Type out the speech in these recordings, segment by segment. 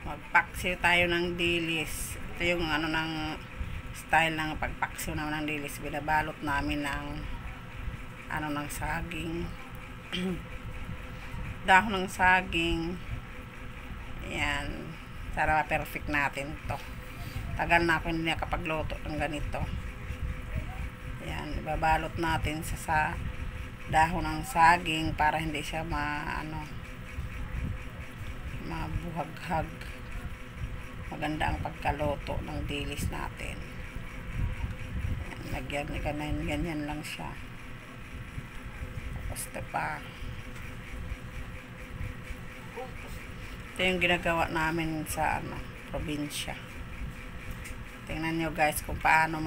Magpaksiw tayo ng dilis. Ito yung ano ng style ng pagpaksiw naman ng dilis. Binabalot namin ng ano ng saging. Dahon ng saging. Ayan. Para perfect natin to. Tagal na ako hindi nakapagluto ng ganito. Ayan. Ibabalot natin sa dahon ng saging para hindi siya mabuhaghag. Maganda ang pagkaluto ng dilis natin. Ayan, ganyan lang siya. Tapos ito pa. Ito yung ginagawa namin sa probinsya. Tingnan nyo guys kung paano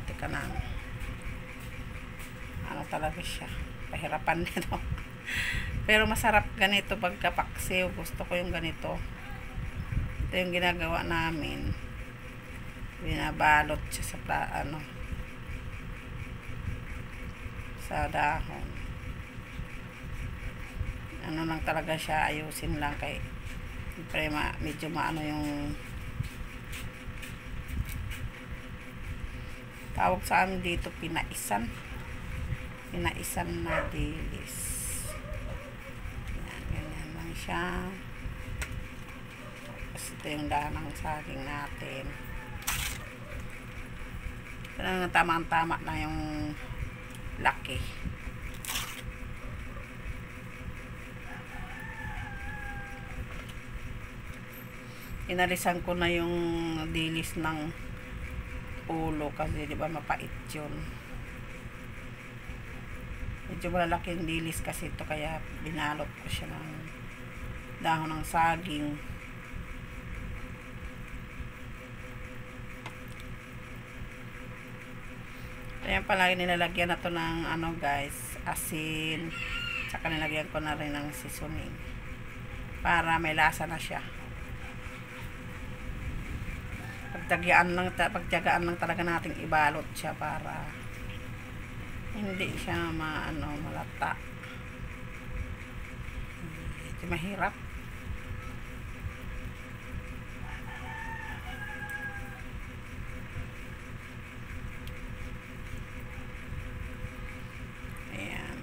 tika na. Ano talaga siya. Pahirapan nito. Pero masarap ganito pagkapaksiw. Gusto ko yung ganito. Ito yung ginagawa namin. Binabalot siya sa dahon. Ano lang talaga siya, ayusin lang kay siyempre medyo maano yung tawag sa amin dito, pinaisan na dilis. Ganyan lang siya. Tapos ito yung dahon ng saging natin. Ito na tamang-tama na yung laki. Inalisan ko na yung dilis ng ulo kasi di ba mapait yun. Medyo malalaki yung dilis kasi ito kaya binalot ko siya ng dahon ng saging. Ayan pala nilalagyan na to ng guys, asin. Saka nilagyan ko na rin ng seasoning para may lasa na siya. Pagtyagaan lang talaga nating ibalot siya para hindi siya malata. Ito mahirap. Ayan.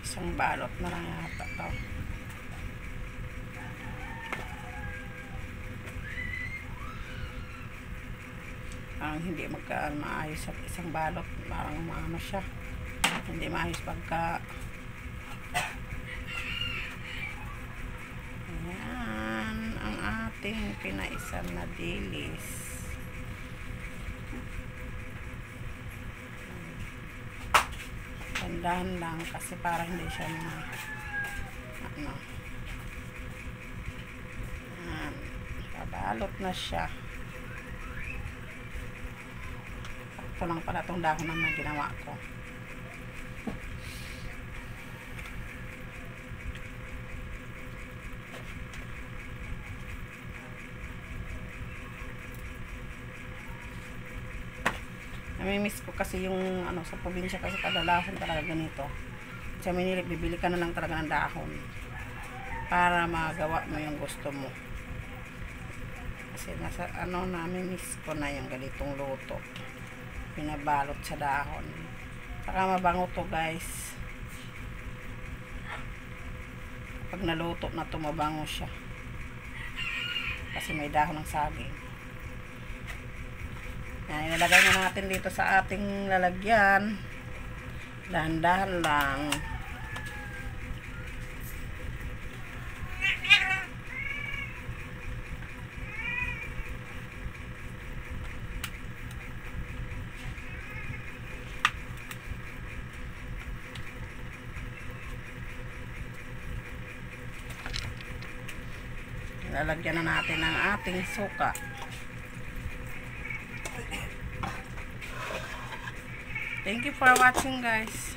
Isang balot na lang yata to. Ang hindi maayos at isang balot, parang maano siya. Hindi maayos pagka ayan ang ating pinaisan na dilis. Dahan lang kasi para hindi siya pabalot na siya. Ito lang pala itong dahon na ginawa ko. Namimiss ko kasi yung sa probinsya kasi kadalasan talaga ganito. Sa Manila, bibili ka na lang talaga ng dahon para magawa mo yung gusto mo. Kasi namimiss ko na yung ganitong luto. Pinabalot sa dahon. Saka mabango to guys. Pag naluto na to, mabango siya. Kasi may dahon ng saging. Yan, ilalagay na natin dito sa ating lalagyan. Dahan-dahan lang. Lalagyan na natin ng ating suka. Thank you for watching, guys.